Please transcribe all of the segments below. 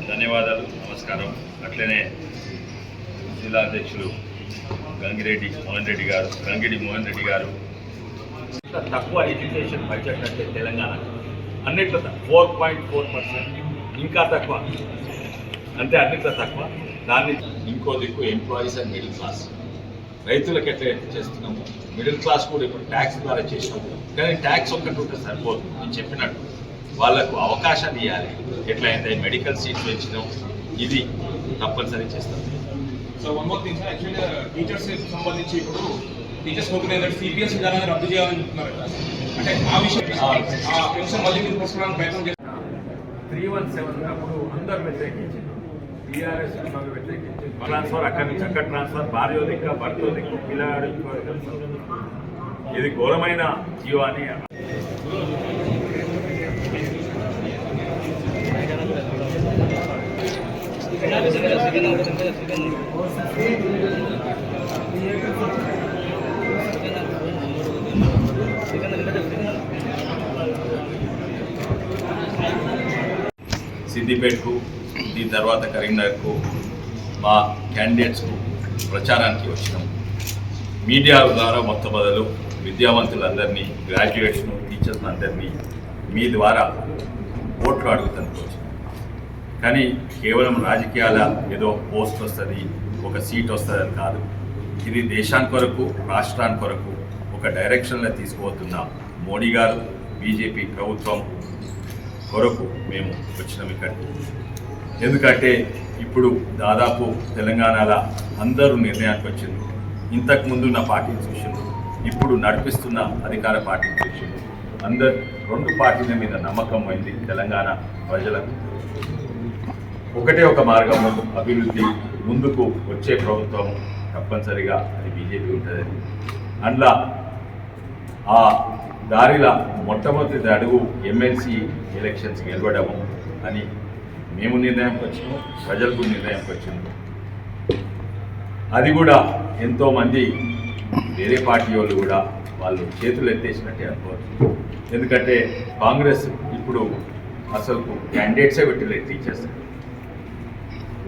ధన్యవాదాలు, నమస్కారం. అట్లనే జిల్లా అధ్యక్షులు గంగిరెడ్డి మోహన్ రెడ్డి గారు తక్కువ ఎడ్యుకేషన్ బడ్జెట్ అంటే తెలంగాణ అన్నిట్లో 4.4%, ఇంకా తక్కువ అంటే అన్నిట్లో తక్కువ. దాన్ని ఇంకో దిక్కు ఎంప్లాయీస్ అండ్ మిడిల్ క్లాస్, రైతులకు ఎట్లా చేస్తున్నాము, మిడిల్ క్లాస్ కూడా ఇప్పుడు ట్యాక్స్ ద్వారా చేసినాము. కానీ ట్యాక్స్ ఒక్కటి ఉంటే సరిపోదు. నేను చెప్పినట్టు వాళ్ళకు అవకాశాలు ఇవ్వాలి. ఎట్లయితే మెడికల్ సీట్స్ పెంచినాం, ఇది తప్పనిసరి చేస్తాం. సో వన్ మోర్ థింగ్, యాక్చువల్గా టీచర్స్ సంబంధించి ఇప్పుడు టీచర్స్ పోతున్న సిపిఎస్ విధానాన్ని రద్దు చేయాలని చెప్తున్నారు కదా, అంటే ఆ విషయం పెన్షన్ మళ్ళీ మీరు తీసుకోవడానికి ప్రయత్నం చేస్తారు. 317 అప్పుడు అందరు వ్యతిరేకించారు, టీఆర్ఎస్ వ్యతిరేకించారు. ట్రాన్స్ఫర్ అక్కడి నుంచి అక్కడ ట్రాన్స్ఫర్, భార్య దిక్కు భర్త దిక్కు పిల్లాడు, ఇది ఘోరమైన జీవాన్ని. సిద్దిపేటకు, దీని తర్వాత కరీంనగర్కు మా క్యాండిడేట్స్కు ప్రచారానికి వచ్చినాం. మీడియా ద్వారా మొట్టమొదలు విద్యావంతులందరినీ, గ్రాడ్యుయేట్స్ను, టీచర్స్ అందరినీ మీ ద్వారా ఓట్లు అడుగుతానికి వచ్చినాం. కానీ కేవలం రాజకీయాల ఏదో పోస్ట్ వస్తుంది, ఒక సీట్ వస్తుందని కాదు. ఇది దేశానికి కొరకు, రాష్ట్రానికి కొరకు ఒక డైరెక్షన్లో తీసుకుపోతున్న మోడీ గారు, బీజేపీ ప్రభుత్వం కొరకు మేము వచ్చినాం ఇక్కడికి. ఎందుకంటే ఇప్పుడు దాదాపు తెలంగాణలో అందరూ నిర్ణయానికి వచ్చింది. ఇంతకుముందు ఉన్న పార్టీని చూసిండ్రు, ఇప్పుడు నడిపిస్తున్న అధికార పార్టీని చూసిండ్రు. అందరు రెండు పార్టీల మీద నమ్మకం అయింది తెలంగాణ ప్రజలకు. ఒకటే ఒక మార్గం, అభివృద్ధి, ముందుకు వచ్చే ప్రభుత్వం తప్పనిసరిగా అది బీజేపీ ఉంటుందని. అందులో ఆ దారిలో మొట్టమొదటి అడుగు ఎమ్మెల్సీ ఎలక్షన్స్ గెలవడము అని మేము నిర్ణయంకి వచ్చినాము, ప్రజలకు నిర్ణయంకి వచ్చినాము. అది కూడా ఎంతోమంది వేరే పార్టీ వాళ్ళు కూడా వాళ్ళు చేతులు ఎత్తేసినట్టే అనుకోవచ్చు. ఎందుకంటే కాంగ్రెస్ ఇప్పుడు అసలు క్యాండిడేట్సే పెట్టలేదు టీచర్స్.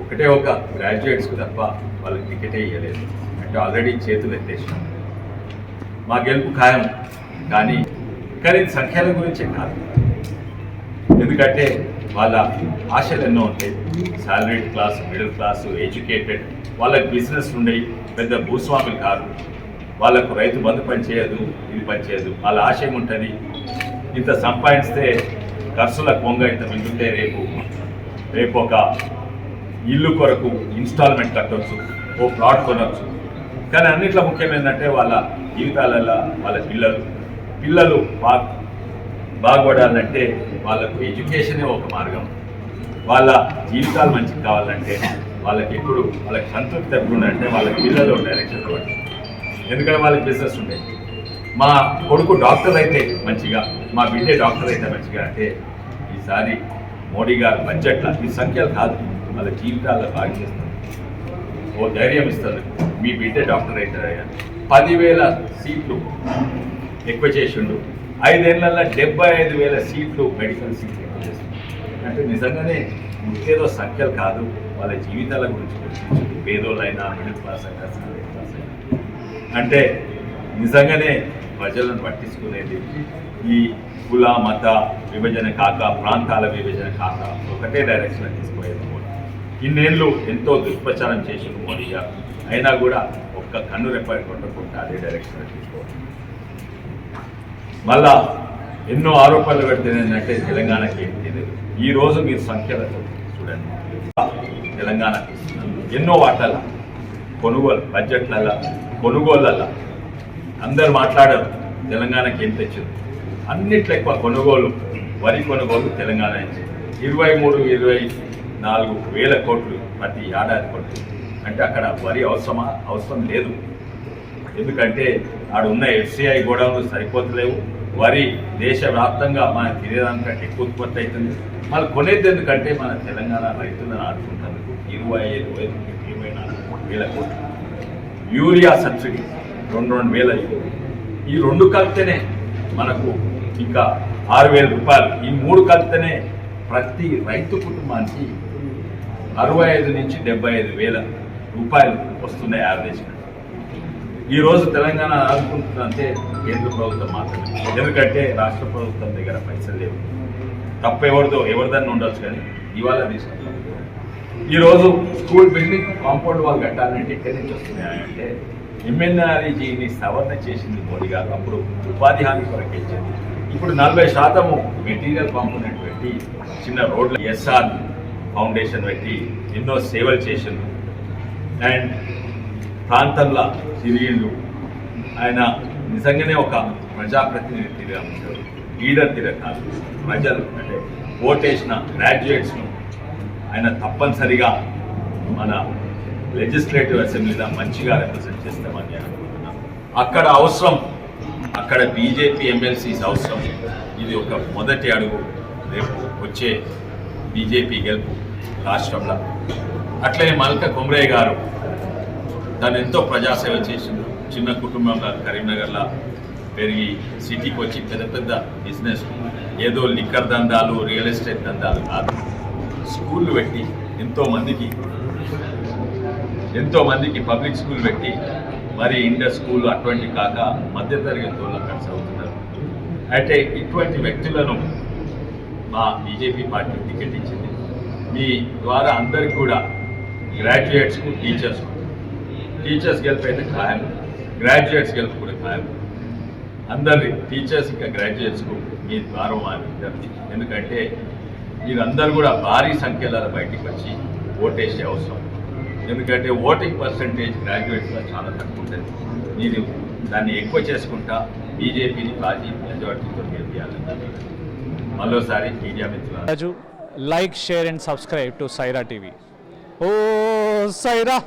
ఒకటే ఒక గ్రాడ్యుయేట్స్కు తప్ప వాళ్ళకి టికెటే ఇవ్వలేదు. అంటే ఆల్రెడీ చేతులు ఎత్తేసినాం. మా గెలుపు ఖాయం. కానీ సంఖ్యల గురించే కాదు. ఎందుకంటే వాళ్ళ ఆశలు ఎన్నో ఉంటాయి. Salaried class, middle class, educated, వాళ్ళకి బిజినెస్ ఉండేవి, పెద్ద భూస్వాములు కాదు. వాళ్ళకు రైతు బంధు పనిచేయదు, ఇది పనిచేయదు. వాళ్ళ ఆశయం ఉంటుంది, ఇంత సంపాదిస్తే ఖర్చుల కొంగ ఇంత మిగులుతే రేపు ఒక ఇల్లు కొరకు ఇన్స్టాల్మెంట్ కట్టవచ్చు, ఓ ప్లాట్ కొనవచ్చు. కానీ అన్నిట్లో ముఖ్యమైందంటే వాళ్ళ జీవితాలలో వాళ్ళ పిల్లలు బాగుపడాలంటే వాళ్ళకు ఎడ్యుకేషనే ఒక మార్గం. వాళ్ళ జీవితాలు మంచిగా కావాలంటే వాళ్ళకి సంతృప్తి ఎప్పుడుందంటే వాళ్ళ పిల్లలు డైరెక్షన్ పడి. ఎందుకంటే వాళ్ళకి బిజినెస్ ఉంటాయి. మా కొడుకు డాక్టర్ అయితే మంచిగా, మా బిడ్డే డాక్టర్ అయితే మంచిగా అంటే ఈసారి మోడీ గారు బడ్జెట్లో ఈ సంఖ్యలు కాదు, వాళ్ళ జీవితాల్లో బాగా చేస్తారు. ఓ ధైర్యం ఇస్తారు, మీ బిడ్డే డాక్టర్ అవుతారయ్యా. 10,000 సీట్లు ఎక్కువ చేసిండు. 5 ఏళ్లలో 75,000 సీట్లు మెడికల్ సీట్లు ఎక్కువ చేస్తుంది. అంటే నిజంగానే ఇంకేదో సంఖ్యలు కాదు, వాళ్ళ జీవితాల గురించి గుర్తించు. పేదోళ్ళైనా, మిడిల్ క్లాస్ అయినా, సాలరీ క్లాస్ అయినా. అంటే నిజంగానే ప్రజలను పట్టించుకునేది ఈ కుల మత విభజన కాక, ప్రాంతాల విభజన కాక ఒకటే డైరెక్షన్లో తీసుకుపోయేది. ఇన్నేళ్ళు ఎంతో దుష్ప్రచారం చేసిన మోడీ గారు అయినా కూడా ఒక్క కన్ను రెప్ప కొట్టకుండా అదే డైరెక్షన్లో తీసుకోవాలి. మళ్ళా ఎన్నో ఆరోపణలు పెడుతుందంటే తెలంగాణకి ఏం తెలియదు. ఈరోజు మీరు సంఖ్యలతో చూడండి, తెలంగాణకి ఎన్నో వాటాల కొనుగోలు, బడ్జెట్లలో కొనుగోళ్ళల్లో అందరు మాట్లాడారు తెలంగాణకి ఏం తెచ్చింది. అన్నిట్లో ఎక్కువ కొనుగోలు, వరి కొనుగోలు తెలంగాణ నుంచి 23-24 వేల కోట్లు ప్రతి ఏడాది కోట్లు. అంటే అక్కడ వరి అవసరం లేదు. ఎందుకంటే ఆడున్న FCI గోడౌన్లు సరిపోతలేవు. వరి దేశవ్యాప్తంగా మన తినేదానికంటే ఎక్కువ ఉత్పత్తి అవుతుంది. మళ్ళీ కొనేది ఎందుకంటే మన తెలంగాణ రైతులను ఆడుకుంటున్నందుకు 25-24 వేల కోట్లు. యూరియా సబ్సిడీ 2,000 ఈ రెండు కలిపితేనే మనకు ఇంకా 6,000 రూపాయలు. ఈ 3 కలిపితేనే ప్రతి రైతు కుటుంబానికి 65 నుంచి 75,000 రూపాయలు వస్తున్నాయి యావరేజ్గా. ఈరోజు తెలంగాణ ఆదుకుంటుందంటే కేంద్ర ప్రభుత్వం మాత్రమే, ఎందుకంటే రాష్ట్ర ప్రభుత్వం దగ్గర పైసలు లేవు. తప్పు ఎవరిదన్నా ఉండొచ్చు, కానీ ఇవాళ తీసుకుంటాం. ఈరోజు స్కూల్ బిల్డింగ్ కాంపౌండ్ వాల్ కట్టాలంటే ఎక్కడి నుంచి వస్తున్నాయంటే MNREGని సవరణ చేసింది మోడీ గారు. అప్పుడు ఉపాధి హామీ కొరకు ఇచ్చింది. ఇప్పుడు 40% మెటీరియల్ కాంపోనెంట్ పెట్టి చిన్న రోడ్ల SR ఫౌండేషన్ పెట్టి ఎన్నో సేవలు చేసిండు. అండ్ ప్రాంతంలో తిరిగిండు. ఆయన నిజంగానే ఒక ప్రజాప్రతినిధి తిరగదు, లీడర్ తిరగాలి. ప్రజలు అంటే ఓటేసిన గ్రాడ్యుయేట్స్ను ఆయన తప్పనిసరిగా మన లెజిస్లేటివ్ అసెంబ్లీలో మంచిగా రిప్రజెంట్ చేస్తామని అనుకుంటున్నాను. అక్కడ అవసరం, అక్కడ బీజేపీ ఎమ్మెల్సీస్ అవసరం. ఇది ఒక మొదటి అడుగు రేపు వచ్చే బీజేపీ గెలుపు రాష్ట్రంలో. అట్లనే మల్క కొమరయ్య గారు తను ఎంతో ప్రజాసేవ చేసిండు. చిన్న కుటుంబంలో కరీంనగర్లో పెరిగి సిటీకి వచ్చి పెద్ద బిజినెస్, ఏదో లిక్కర్ దందాలు, రియల్ ఎస్టేట్ దందాలు కాదు, స్కూళ్ళు పెట్టి ఎంతో మందికి పబ్లిక్ స్కూల్ పెట్టి మరి ఇంటర్ స్కూల్ అటువంటి కాక మధ్యతరగతి వాళ్ళు అక్కడ చదువుతున్నారు. అయితే ఇటువంటి వ్యక్తులను మా బీజేపీ పార్టీ టికెట్ ఇచ్చింది. మీ ద్వారా అందరికి కూడా గ్రాడ్యుయేట్స్కు టీచర్స్ గెలుపు అయితే ఖాయం, గ్రాడ్యుయేట్స్ గెలుపు కూడా ఖాయం. అందరి టీచర్స్ ఇంకా గ్రాడ్యుయేట్స్కు మీ ద్వారా మా విజ్ఞప్తి. ఎందుకంటే మీరందరూ కూడా భారీ సంఖ్యలో బయటికి వచ్చి ఓటేసే అవసరం. ఎందుకంటే ఓటింగ్ పర్సంటేజ్ గ్రాడ్యుయేట్స్లో చాలా తక్కువ ఉంటుంది. మీరు దాన్ని ఎక్కువ చేసుకుంటా బీజేపీని భారీ మెజార్టీతో గెలిపించాలని మరోసారి మీడియా మిత్రులు like, share and subscribe to Saira TV. ఓ సైరా.